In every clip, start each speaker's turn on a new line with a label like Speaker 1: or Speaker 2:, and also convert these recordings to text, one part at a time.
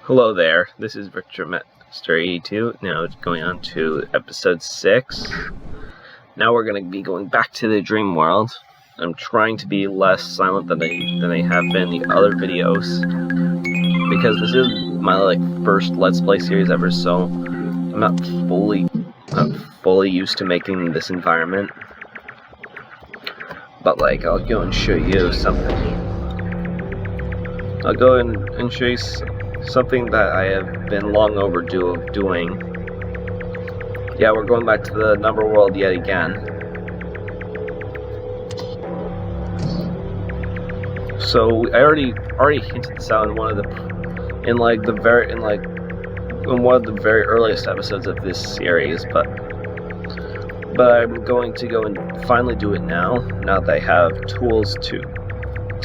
Speaker 1: Hello there, this is Retromaster 82, now going on to episode 6. Now we're going to be going back to the dream world. I'm trying to be less silent than I have been in the other videos, because this is my first Let's Play series ever, so I'm not fully used to making this environment. But I'll go and show you something. I'll go and show you something that I have been long overdue of doing. Yeah, we're going back to the number world yet again. So I already hinted this out in one of the very earliest episodes of this series, but I'm going to go and finally do it now that I have tools to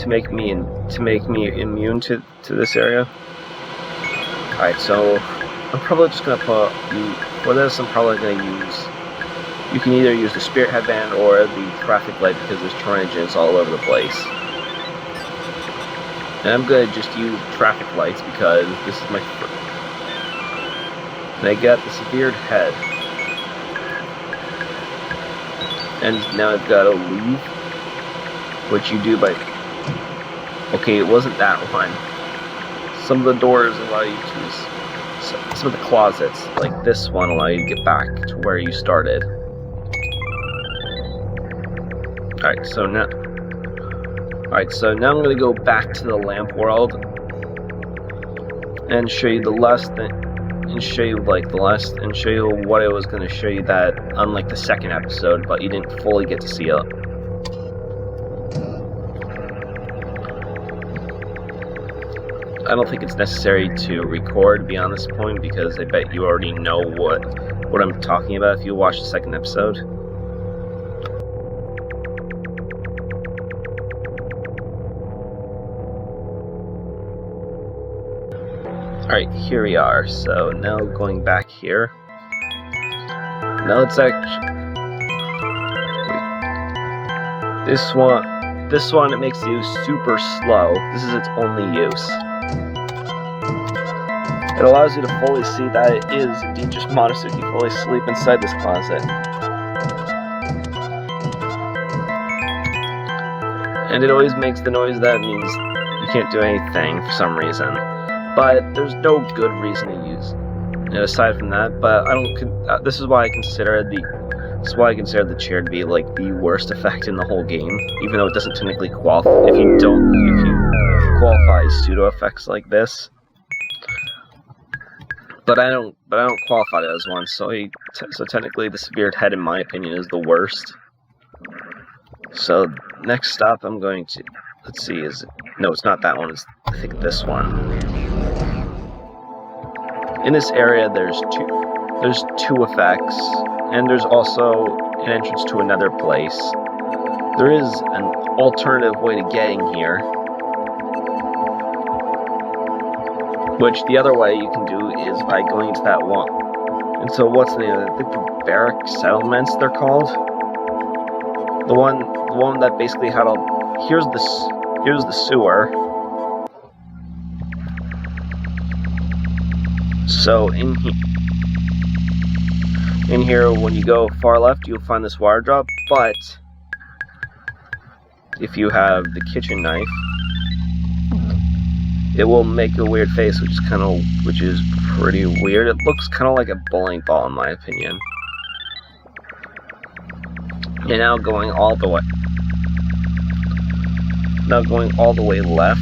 Speaker 1: make me immune to this area. Alright, so I'm probably just gonna for this I'm probably gonna you can either use the spirit headband or the traffic light, because there's tornadoes all over the place. And I'm gonna just use traffic lights because this is my first. And I got the severed head. And now I've gotta leave, which you do by... Okay, it wasn't that one. Some of the doors allow you to use... Some of the closets, like this one, allow you to get back to where you started. Alright, so now I'm gonna go back to the lamp world and show you what I was gonna show you, that unlike the second episode, but you didn't fully get to see it. I don't think it's necessary to record beyond this point, because I bet you already know what I'm talking about if you watch the second episode. Alright, here we are. So now going back here. Now let's this one it makes you super slow. This is its only use. It allows you to fully see that it is indeed just monsters. You fully sleep inside this closet. And it always makes the noise that means you can't do anything for some reason. But there's no good reason to use it aside from that. But this is why I consider the chair to be the worst effect in the whole game, even though it doesn't technically qualify if you qualify pseudo effects like this. But I don't qualify it as one, so technically the severed head, in my opinion, is the worst. So next stop I'm going to, let's see, no, it's not that one, it's I think this one. In this area there's two effects, and there's also an entrance to another place. There is an alternative way to getting here, which the other way you can do is by going to that one. And so what's the name of it? I think the barrack settlements they're called. The one that basically had here's the sewer. So in here, when you go far left, you'll find this wire drop, but if you have the kitchen knife, it will make a weird face, which is pretty weird. It looks kind of like a bowling ball, in my opinion. And now going all the way left.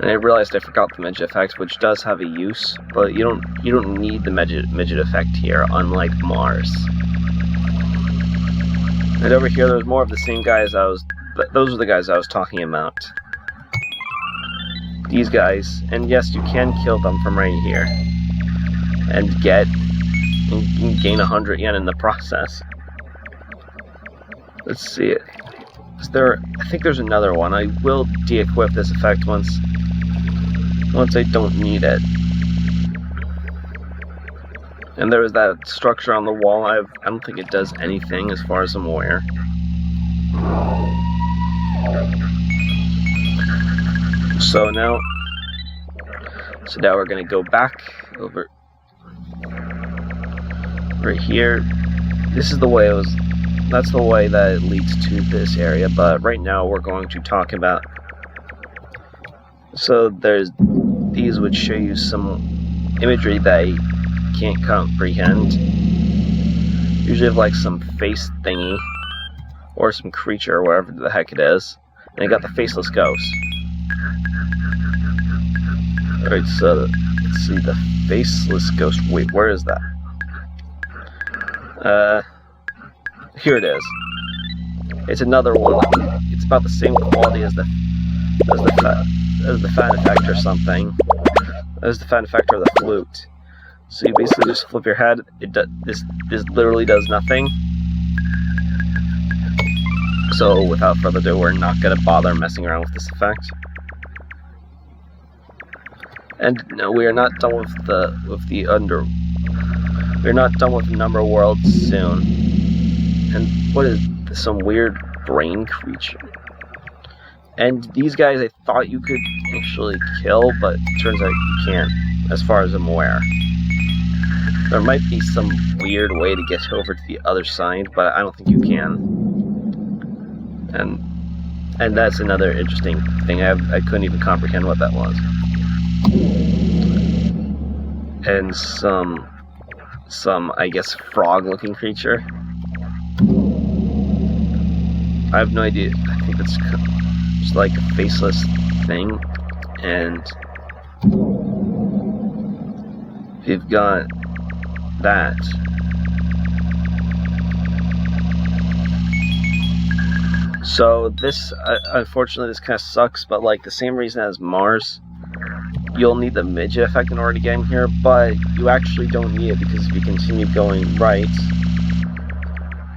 Speaker 1: And I realized I forgot the midget effect, which does have a use, but you don't need the midget effect here, unlike Mars. And over here, there's more of the same guys those are the guys I was talking about. These guys, and yes, you can kill them from right here, and gain 100 yen in the process. Let's see it. I think there's another one. I will de-equip this effect once I don't need it. And there was that structure on the wall. I don't think it does anything as far as I'm aware. So now we're gonna go back over right here. This is the way it was. That's the way that it leads to this area. But right now we're going to talk about. So there's these would show you some imagery that you can't comprehend. Usually have like some face thingy or some creature or whatever the heck it is. And you got the faceless ghost. Alright, so let's see the faceless ghost. Wait, where is that? Here it is. It's another one. It's about the same quality as the fan effect or something. As the fan effect or the flute. So you basically just flip your head. This literally does nothing. So without further ado, we're not gonna bother messing around with this effect. And no, we are not done with we're not done with Number World soon. And what is this, some weird brain creature? And these guys, I thought you could actually kill, but it turns out you can't, as far as I'm aware. There might be some weird way to get over to the other side, but I don't think you can. And that's another interesting thing. I couldn't even comprehend what that was. And some I guess frog-looking creature. I have no idea. I think it's just like a faceless thing. And we've got that. So this, unfortunately, this kind of sucks, but like the same reason as Mars, you'll need the midget effect in order to get in here, but you actually don't need it, because if you continue going right,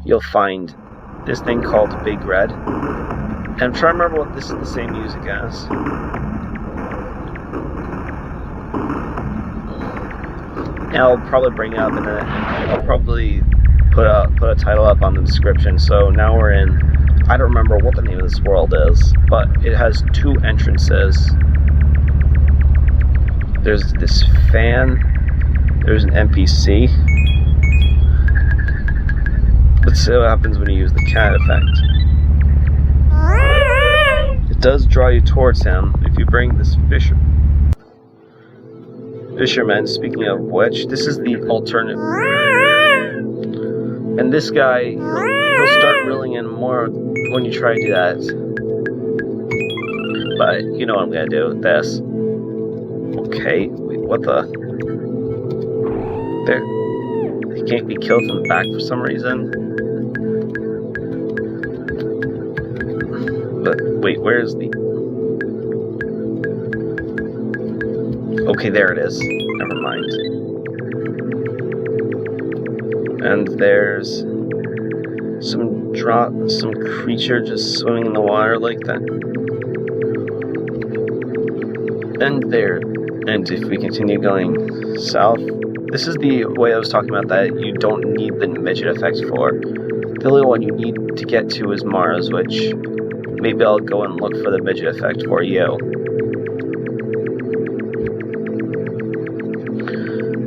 Speaker 1: you'll find this thing called Big Red. And I'm trying to remember what this is the same music as. And I'll probably bring it up in a, I'll probably put a title up on the description. So now we're in, I don't remember what the name of this world is, but it has two entrances. There's this fan, there's an NPC. Let's see what happens when you use the cat effect. It does draw you towards him if you bring this fisherman, speaking of which, this is the alternate. And this guy, he'll start reeling in more when you try to do that. But you know what I'm gonna do with this. Okay, wait, what the? There. He can't be killed from the back for some reason. But wait, where's the... Okay, there it is. Never mind. And there's some creature just swimming in the water like that. And there. And if we continue going south, this is the way I was talking about that you don't need the midget effect for. The only one you need to get to is Mars, which maybe I'll go and look for the midget effect for you.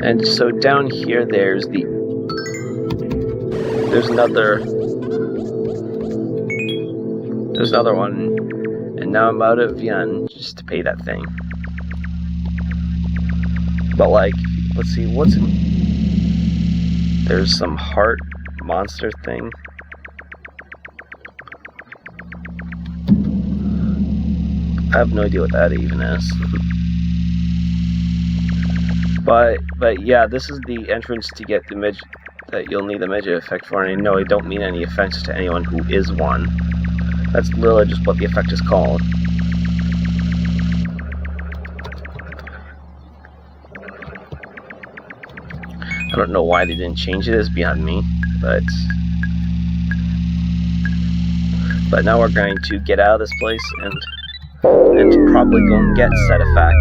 Speaker 1: And so down here there's another one, and now I'm out of yen just to pay that thing. But like, let's see, what's in... There's some heart monster thing. I have no idea what that even is. But yeah, this is the entrance to get the midget that you'll need the midget effect for, and no, I don't mean any offense to anyone who is one. That's literally just what the effect is called. I don't know why they didn't change it, it's beyond me, but now we're going to get out of this place and probably go and get said effect.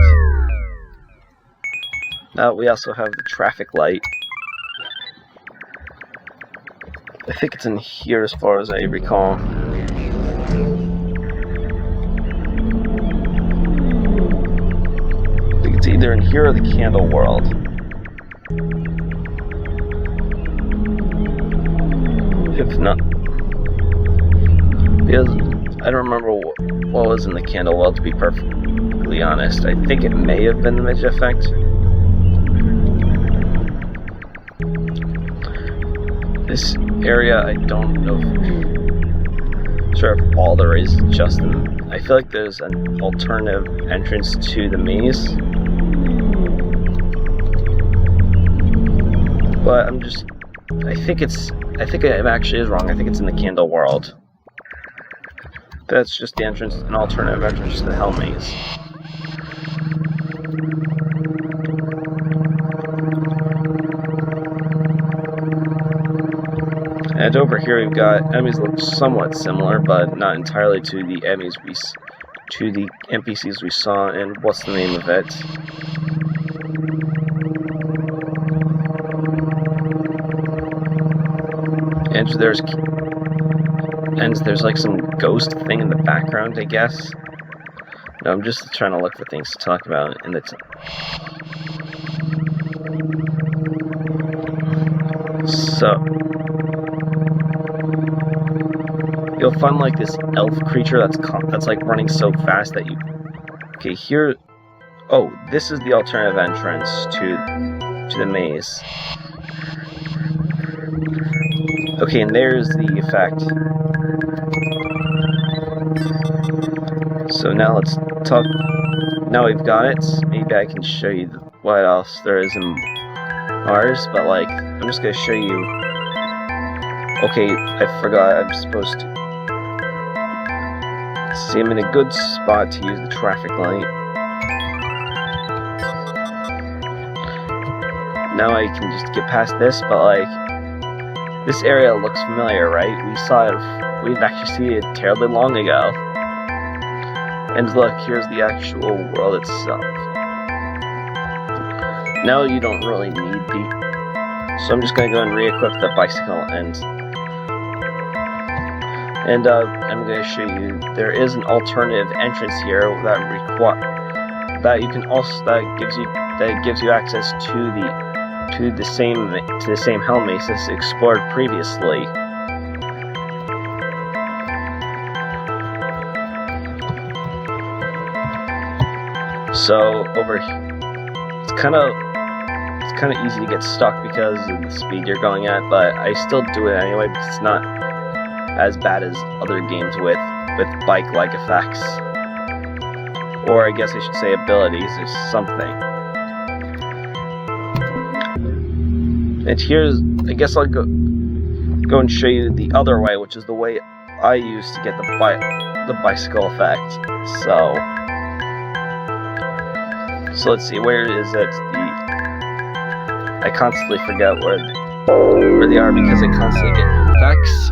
Speaker 1: Now we also have the traffic light. I think it's in here as far as I recall. either in here or the candle world. If not, because I don't remember what was in the candle world, to be perfectly honest. I think it may have been the midget effect. This area, I don't know if all there is just in. I feel like there's an alternative entrance to the maze. But I think it actually is wrong. I think it's in the candle world. That's just the entrance, an alternative entrance to the Hell Maze. And over here we've got enemies look somewhat similar, but not entirely to the enemies to the NPCs we saw in what's the name of it? And there's like some ghost thing in the background, I guess. No, I'm just trying to look for things to talk about in the so you'll find like this elf creature that's like running so fast that you. Okay, here. Oh, this is the alternative entrance to the maze. Okay, and there's the effect. So now let's talk. Now we've got it. Maybe I can show you what else there is in ours, but like, I'm just gonna show you. Okay, I forgot. I'm supposed to. See, I'm in a good spot to use the traffic light. Now I can just get past this, but like, this area looks familiar, right? We didn't actually see it terribly long ago. And look, here's the actual world itself. Now you don't really need so I'm just gonna go and re-equip the bicycle and I'm gonna show you there is an alternative entrance here that gives you access to the same Hell Maze as explored previously. So over here, it's kind of easy to get stuck because of the speed you're going at, but I still do it anyway because it's not as bad as other games with bike-like effects, or I guess I should say abilities or something. And here's, I guess I'll go and show you the other way, which is the way I use to get the bicycle effect. So let's see, where is it? I constantly forget where they are because I constantly get effects.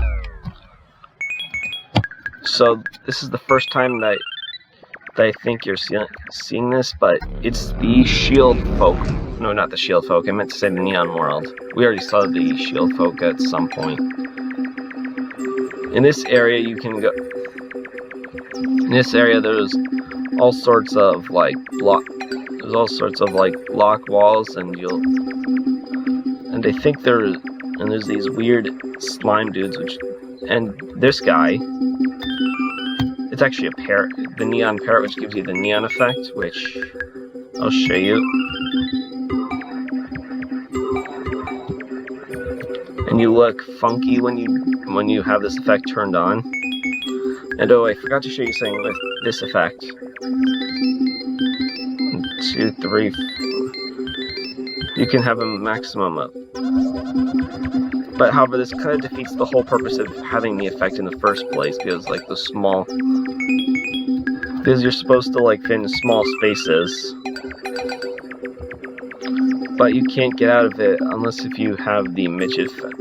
Speaker 1: So this is the first time that I think you're seeing this, but it's the shield folk. No, not the shield folk. I meant to say the neon world. We already saw the shield folk at some point. In this area, you can go. In this area, there's all sorts of like block walls, and I think there's these weird slime dudes, and this guy. It's actually a parrot, the neon parrot, which gives you the neon effect, which I'll show you. And you look funky when you have this effect turned on. And oh, I forgot to show you something with this effect. 1, 2, 3, 4. You can have a maximum of. But however, this kind of defeats the whole purpose of having the effect in the first place, because like because you're supposed to like fit in small spaces, but you can't get out of it unless if you have the midget effect.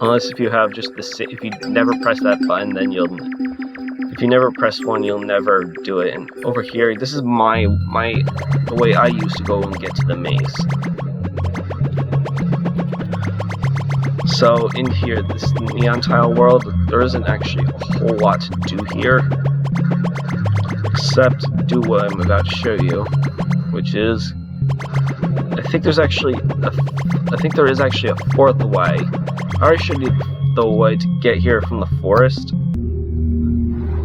Speaker 1: Unless if you have just if you never press that button, then if you never press one, you'll never do it. And over here, this is the way I used to go and get to the maze. So in here, this neon tile world, there isn't actually a whole lot to do here, except do what I'm about to show you, which is, I think there is actually a fourth way. I already showed you the way to get here from the forest.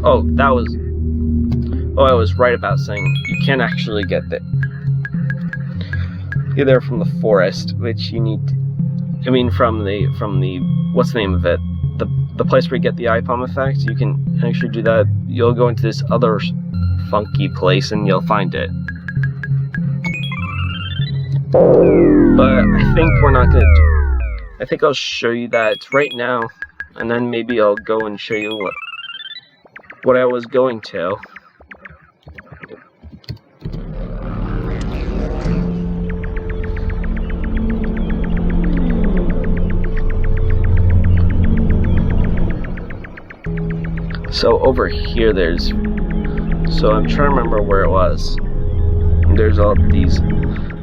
Speaker 1: Oh, I was right about saying you can't actually get there. You're there from the forest, which you need. From the what's the name of it? The place where you get the eye palm effect. You can actually do that. You'll go into this other funky place and you'll find it. But I think we're not gonna. I think I'll show you that right now, and then maybe I'll go and show you what I was going to. So over here so I'm trying to remember where it was. There's all these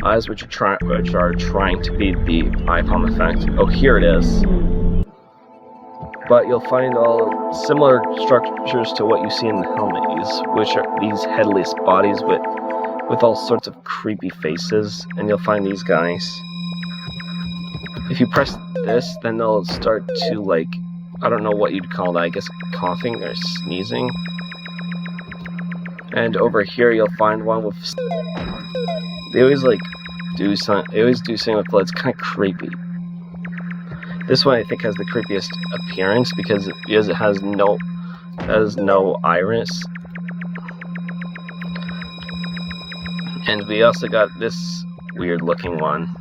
Speaker 1: eyes which are trying to be the eye palm effect. Oh, here it is. But you'll find all similar structures to what you see in the Helmies, which are these headless bodies with all sorts of creepy faces, and you'll find these guys. If you press this, then they'll start to, like, I don't know what you'd call that, I guess coughing or sneezing. And over here you'll find one with, they always do something with blood. It's kind of creepy. This one I think has the creepiest appearance because it has no iris. And we also got this weird looking one.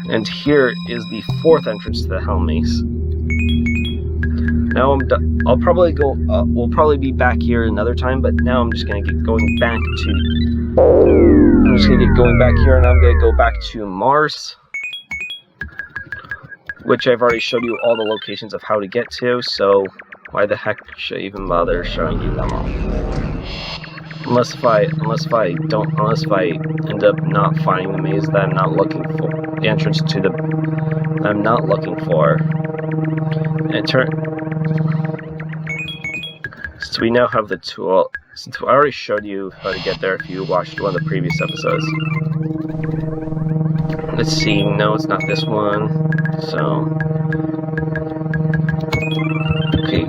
Speaker 1: And here is the fourth entrance to the Helmies. Now I'm done. I'll probably go. We'll probably be back here another time, but now I'm just gonna get going back to. I'm just gonna get going back here, and I'm gonna go back to Mars, which I've already showed you all the locations of how to get to. So why the heck should I even bother showing you them all? Unless if I end up not finding the maze that I'm not looking for, the entrance to the I'm not looking for. And so we now have the tool. Since I already showed you how to get there if you watched one of the previous episodes. Let's see. No, it's not this one. So okay.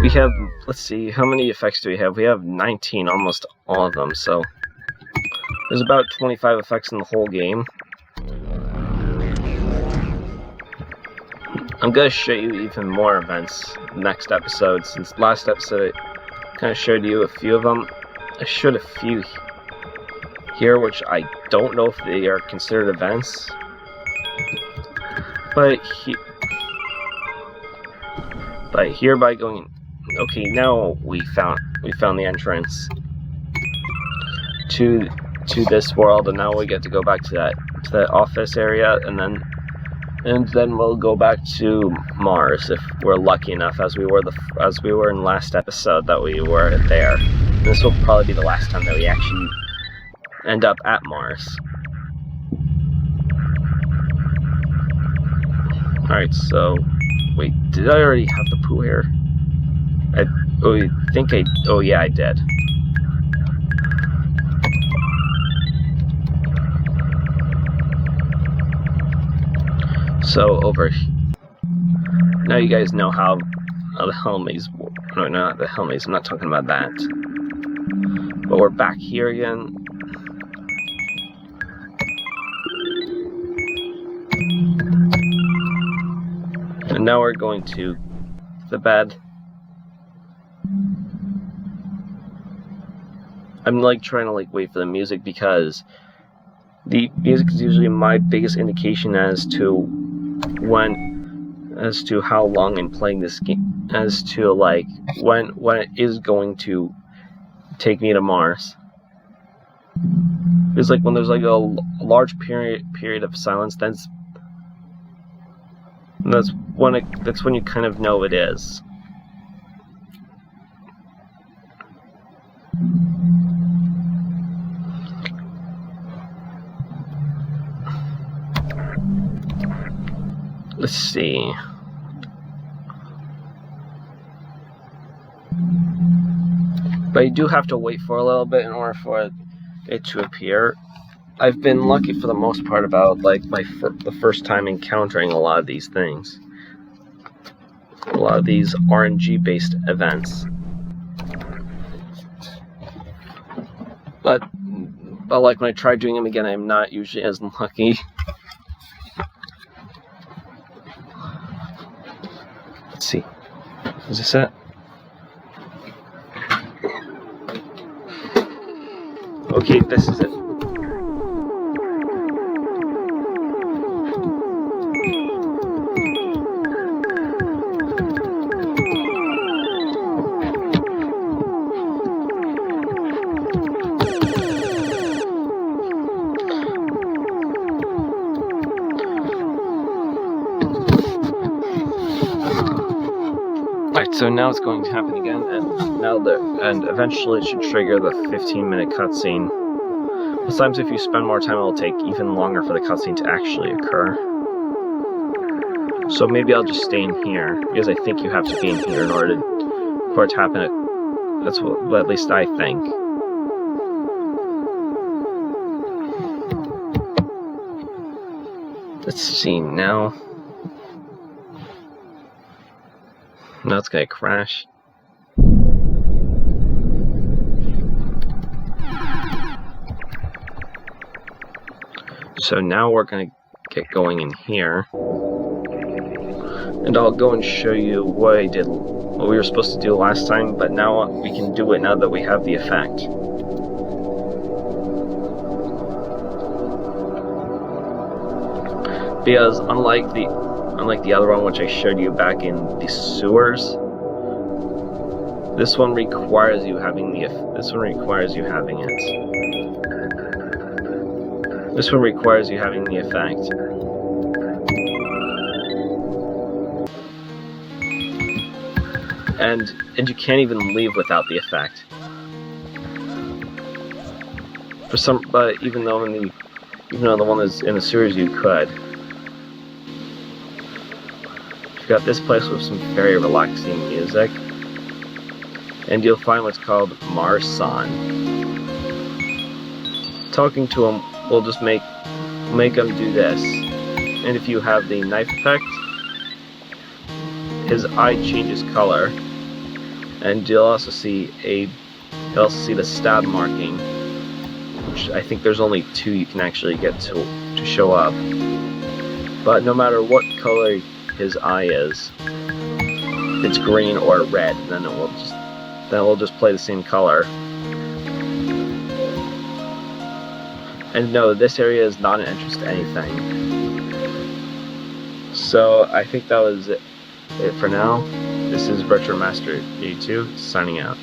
Speaker 1: We have. Let's see, how many effects do we have? We have 19, almost all of them, so there's about 25 effects in the whole game. I'm going to show you even more events next episode, since last episode I kind of showed you a few of them. I showed a few here, which I don't know if they are considered events, but hereby going. Okay, now we found the entrance to this world, and now we get to go back to that office area, and then we'll go back to Mars if we're lucky enough, as we were in last episode that we were there. And this will probably be the last time that we actually end up at Mars. All right, so wait, did I already have the poo here? Oh yeah, I did. So over now you guys know how the Helmies, no, not the Helmies, I'm not talking about that. But we're back here again. And now we're going to the bed. I'm trying to wait for the music, because the music is usually my biggest indication as to how long I'm playing this game, as to when it is going to take me to Mars. It's when there's a large period of silence, that's when you kind of know it is. Let's see. But you do have to wait for a little bit in order for it to appear. I've been lucky for the most part about like the first time encountering a lot of these things. A lot of these RNG based events. But like when I try doing them again, I'm not usually as lucky. Let's see. Is this it? Okay, this is it. Right, so now it's going to happen again, and eventually it should trigger the 15-minute cutscene. Sometimes if you spend more time, it'll take even longer for the cutscene to actually occur. So maybe I'll just stay in here, because I think you have to be in here in order for it to happen. That's what at least I think. Let's see now. Now it's gonna crash. So now we're gonna get going in here. And I'll go and show you what we were supposed to do last time, but now we can do it now that we have the effect. Because unlike the other one which I showed you back in the sewers, this one requires you having it. This one requires you having the effect. And you can't even leave without the effect. But even though the one that's in the sewers you could. You've got this place with some very relaxing music, and you'll find what's called Marsan. Talking to him will just make him do this, and if you have the knife effect, his eye changes color, and you'll also see the stab marking, which I think there's only 2 you can actually get to show up. But no matter what color his eye is, it's green or red, then it will just play the same color. And no, this area is not an entrance to anything. So I think that was it for now. This is Retromaster 82 signing out.